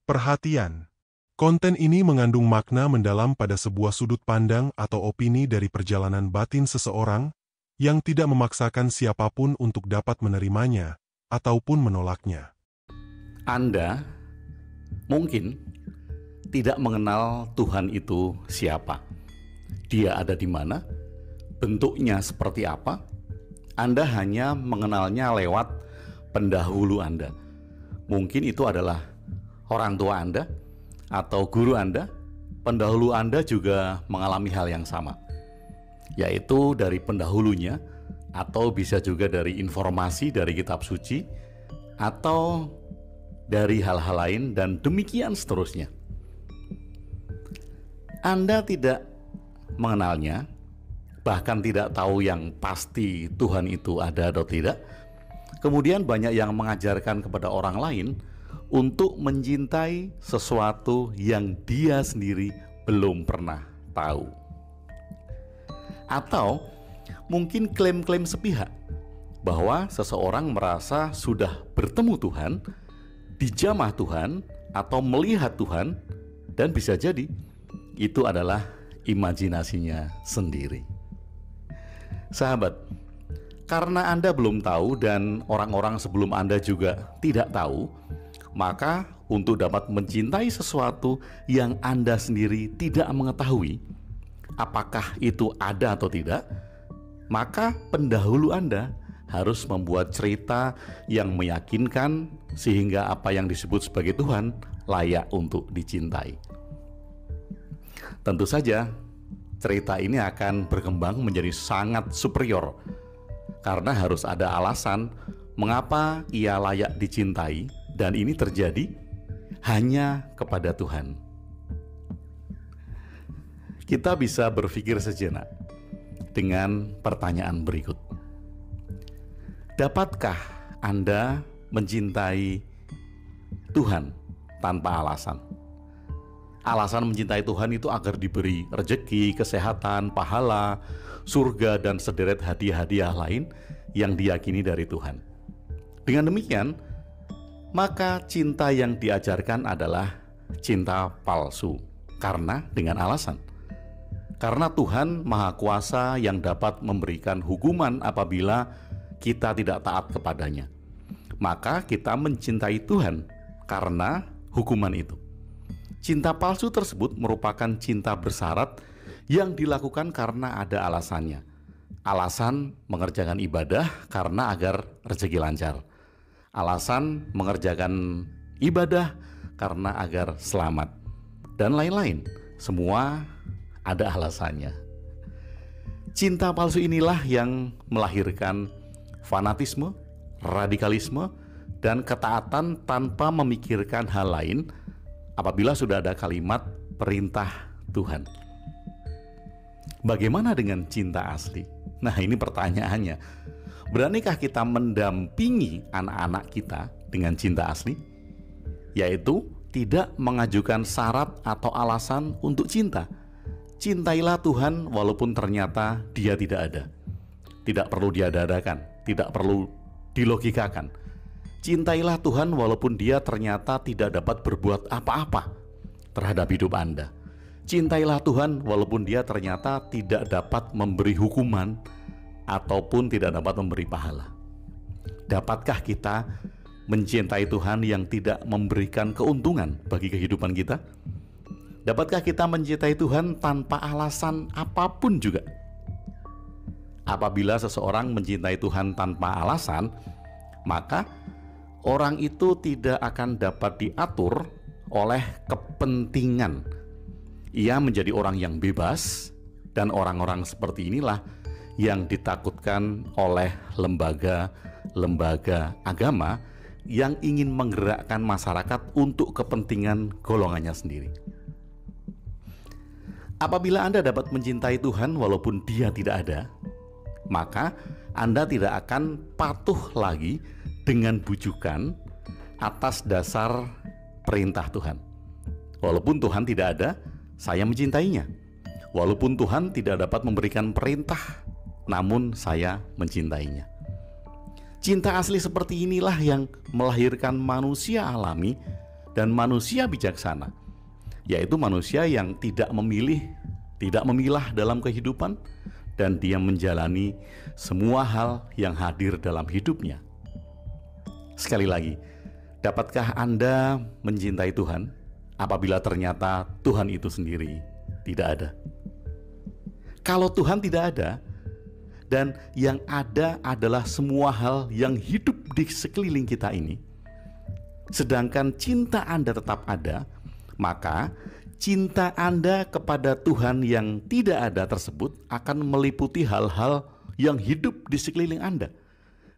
Perhatian. Konten ini mengandung makna mendalam pada sebuah sudut pandang atau opini dari perjalanan batin seseorang yang tidak memaksakan siapapun untuk dapat menerimanya ataupun menolaknya. Anda mungkin tidak mengenal Tuhan itu siapa. Dia ada di mana? Bentuknya seperti apa? Anda hanya mengenalnya lewat pendahulu Anda. Mungkin itu adalah orang tua Anda atau guru Anda. Pendahulu Anda juga mengalami hal yang sama, yaitu dari pendahulunya, atau bisa juga dari informasi dari kitab suci, atau dari hal-hal lain, dan demikian seterusnya. Anda tidak mengenalnya, bahkan tidak tahu yang pasti Tuhan itu ada atau tidak. Kemudian banyak yang mengajarkan kepada orang lain untuk mencintai sesuatu yang dia sendiri belum pernah tahu. Atau mungkin klaim-klaim sepihak bahwa seseorang merasa sudah bertemu Tuhan, dijamah Tuhan, atau melihat Tuhan, dan bisa jadi itu adalah imajinasinya sendiri. Sahabat, karena Anda belum tahu dan orang-orang sebelum Anda juga tidak tahu, maka untuk dapat mencintai sesuatu yang Anda sendiri tidak mengetahui apakah itu ada atau tidak, maka pendahulu Anda harus membuat cerita yang meyakinkan sehingga apa yang disebut sebagai Tuhan layak untuk dicintai. Tentu saja cerita ini akan berkembang menjadi sangat superior karena harus ada alasan mengapa ia layak dicintai, dan ini terjadi hanya kepada Tuhan. Kita bisa berpikir sejenak dengan pertanyaan berikut. Dapatkah Anda mencintai Tuhan tanpa alasan? Alasan mencintai Tuhan itu agar diberi rezeki, kesehatan, pahala, surga, dan sederet hadiah-hadiah lain yang diyakini dari Tuhan. Dengan demikian, maka cinta yang diajarkan adalah cinta palsu. Karena dengan alasan, karena Tuhan Maha Kuasa yang dapat memberikan hukuman apabila kita tidak taat kepadanya, maka kita mencintai Tuhan karena hukuman itu. Cinta palsu tersebut merupakan cinta bersyarat yang dilakukan karena ada alasannya. Alasan mengerjakan ibadah karena agar rezeki lancar. Alasan mengerjakan ibadah karena agar selamat, dan lain-lain. Semua ada alasannya. Cinta palsu inilah yang melahirkan fanatisme, radikalisme, dan ketaatan tanpa memikirkan hal lain apabila sudah ada kalimat perintah Tuhan. Bagaimana dengan cinta asli? Nah, ini pertanyaannya. Beranikah kita mendampingi anak-anak kita dengan cinta asli? Yaitu tidak mengajukan syarat atau alasan untuk cinta. Cintailah Tuhan walaupun ternyata Dia tidak ada. Tidak perlu diada-adakan, tidak perlu dilogikakan. Cintailah Tuhan walaupun Dia ternyata tidak dapat berbuat apa-apa terhadap hidup Anda. Cintailah Tuhan walaupun Dia ternyata tidak dapat memberi hukuman ataupun tidak dapat memberi pahala. Dapatkah kita mencintai Tuhan yang tidak memberikan keuntungan bagi kehidupan kita? Dapatkah kita mencintai Tuhan tanpa alasan apapun juga? Apabila seseorang mencintai Tuhan tanpa alasan, maka orang itu tidak akan dapat diatur oleh kepentingan. Ia menjadi orang yang bebas, dan orang-orang seperti inilah yang ditakutkan oleh lembaga-lembaga agama yang ingin menggerakkan masyarakat untuk kepentingan golongannya sendiri. Apabila Anda dapat mencintai Tuhan walaupun Dia tidak ada, maka Anda tidak akan patuh lagi dengan bujukan atas dasar perintah Tuhan. Walaupun Tuhan tidak ada, saya mencintainya. Walaupun Tuhan tidak dapat memberikan perintah, namun saya mencintainya. Cinta asli seperti inilah yang melahirkan manusia alami dan manusia bijaksana, yaitu manusia yang tidak memilih, tidak memilah dalam kehidupan, dan dia menjalani semua hal yang hadir dalam hidupnya. Sekali lagi, dapatkah Anda mencintai Tuhan apabila ternyata Tuhan itu sendiri tidak ada? Kalau Tuhan tidak ada, dan yang ada adalah semua hal yang hidup di sekeliling kita ini, sedangkan cinta Anda tetap ada, maka cinta Anda kepada Tuhan yang tidak ada tersebut akan meliputi hal-hal yang hidup di sekeliling Anda.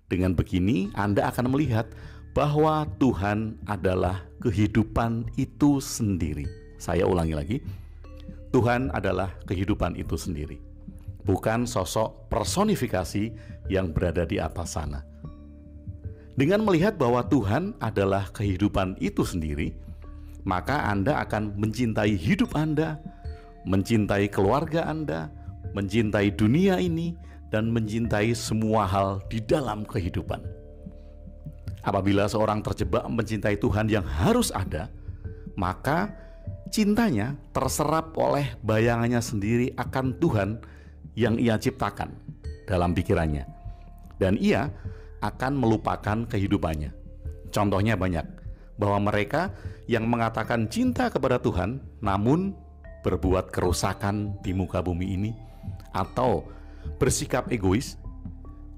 Dengan begini, Anda akan melihat bahwa Tuhan adalah kehidupan itu sendiri. Saya ulangi lagi, Tuhan adalah kehidupan itu sendiri, bukan sosok personifikasi yang berada di atas sana. Dengan melihat bahwa Tuhan adalah kehidupan itu sendiri, maka Anda akan mencintai hidup Anda, mencintai keluarga Anda, mencintai dunia ini, dan mencintai semua hal di dalam kehidupan. Apabila seorang terjebak mencintai Tuhan yang harus ada, maka cintanya terserap oleh bayangannya sendiri akan Tuhan yang ia ciptakan dalam pikirannya, dan ia akan melupakan kehidupannya. Contohnya banyak, bahwa mereka yang mengatakan cinta kepada Tuhan namun berbuat kerusakan di muka bumi ini, atau bersikap egois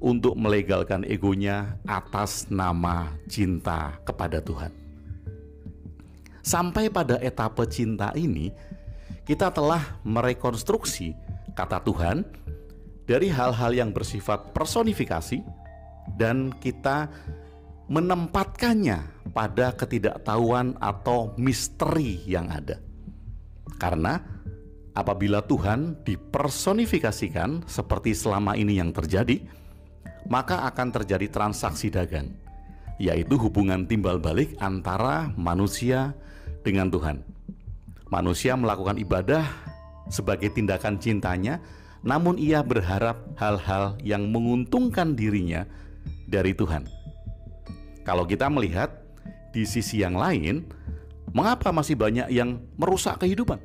untuk melegalkan egonya atas nama cinta kepada Tuhan. Sampai pada etapa cinta ini, kita telah merekonstruksi kata Tuhan dari hal-hal yang bersifat personifikasi, dan kita menempatkannya pada ketidaktahuan atau misteri yang ada. Karena apabila Tuhan dipersonifikasikan seperti selama ini yang terjadi, maka akan terjadi transaksi dagang, yaitu hubungan timbal balik antara manusia dengan Tuhan. Manusia melakukan ibadah sebagai tindakan cintanya, namun ia berharap hal-hal yang menguntungkan dirinya dari Tuhan. Kalau kita melihat di sisi yang lain, mengapa masih banyak yang merusak kehidupan?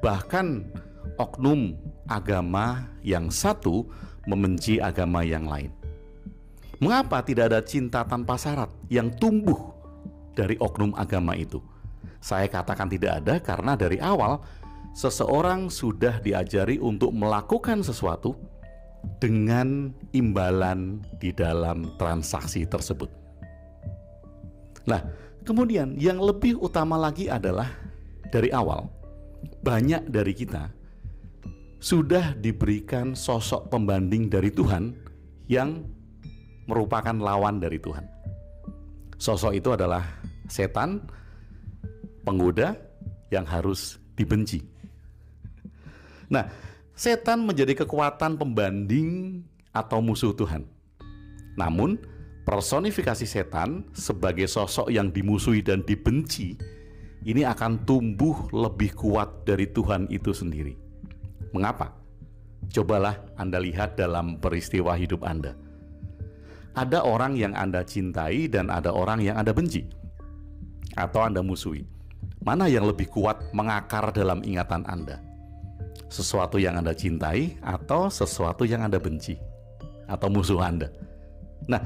Bahkan oknum agama yang satu membenci agama yang lain. Mengapa tidak ada cinta tanpa syarat yang tumbuh dari oknum agama itu? Saya katakan tidak ada karena dari awal seseorang sudah diajari untuk melakukan sesuatu dengan imbalan di dalam transaksi tersebut. Nah, kemudian yang lebih utama lagi adalah dari awal banyak dari kita sudah diberikan sosok pembanding dari Tuhan yang merupakan lawan dari Tuhan. Sosok itu adalah setan, penggoda yang harus dibenci. Nah, setan menjadi kekuatan pembanding atau musuh Tuhan. Namun, personifikasi setan sebagai sosok yang dimusuhi dan dibenci ini akan tumbuh lebih kuat dari Tuhan itu sendiri. Mengapa? Cobalah Anda lihat dalam peristiwa hidup Anda. Ada orang yang Anda cintai dan ada orang yang Anda benci atau Anda musuhi. Mana yang lebih kuat mengakar dalam ingatan Anda? Sesuatu yang Anda cintai atau sesuatu yang Anda benci atau musuh Anda? Nah,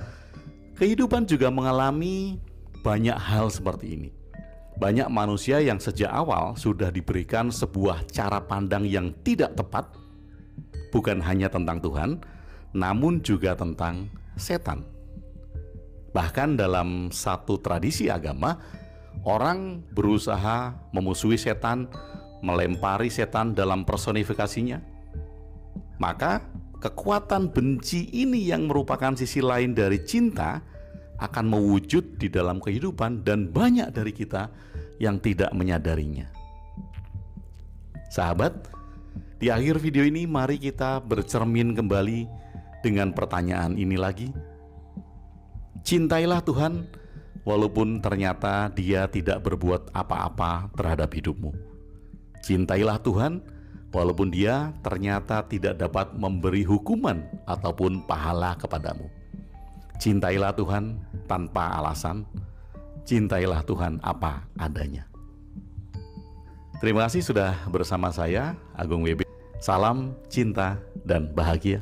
kehidupan juga mengalami banyak hal seperti ini. Banyak manusia yang sejak awal sudah diberikan sebuah cara pandang yang tidak tepat, bukan hanya tentang Tuhan, namun juga tentang setan. Bahkan dalam satu tradisi agama, orang berusaha memusuhi setan, melempari setan dalam personifikasinya. Maka kekuatan benci ini yang merupakan sisi lain dari cinta akan mewujud di dalam kehidupan, dan banyak dari kita yang tidak menyadarinya. Sahabat, di akhir video ini mari kita bercermin kembali dengan pertanyaan ini lagi. Cintailah Tuhan walaupun ternyata Dia tidak berbuat apa-apa terhadap hidupmu. Cintailah Tuhan walaupun Dia ternyata tidak dapat memberi hukuman ataupun pahala kepadamu. Cintailah Tuhan tanpa alasan, cintailah Tuhan apa adanya. Terima kasih sudah bersama saya, Agung WB. Salam cinta dan bahagia.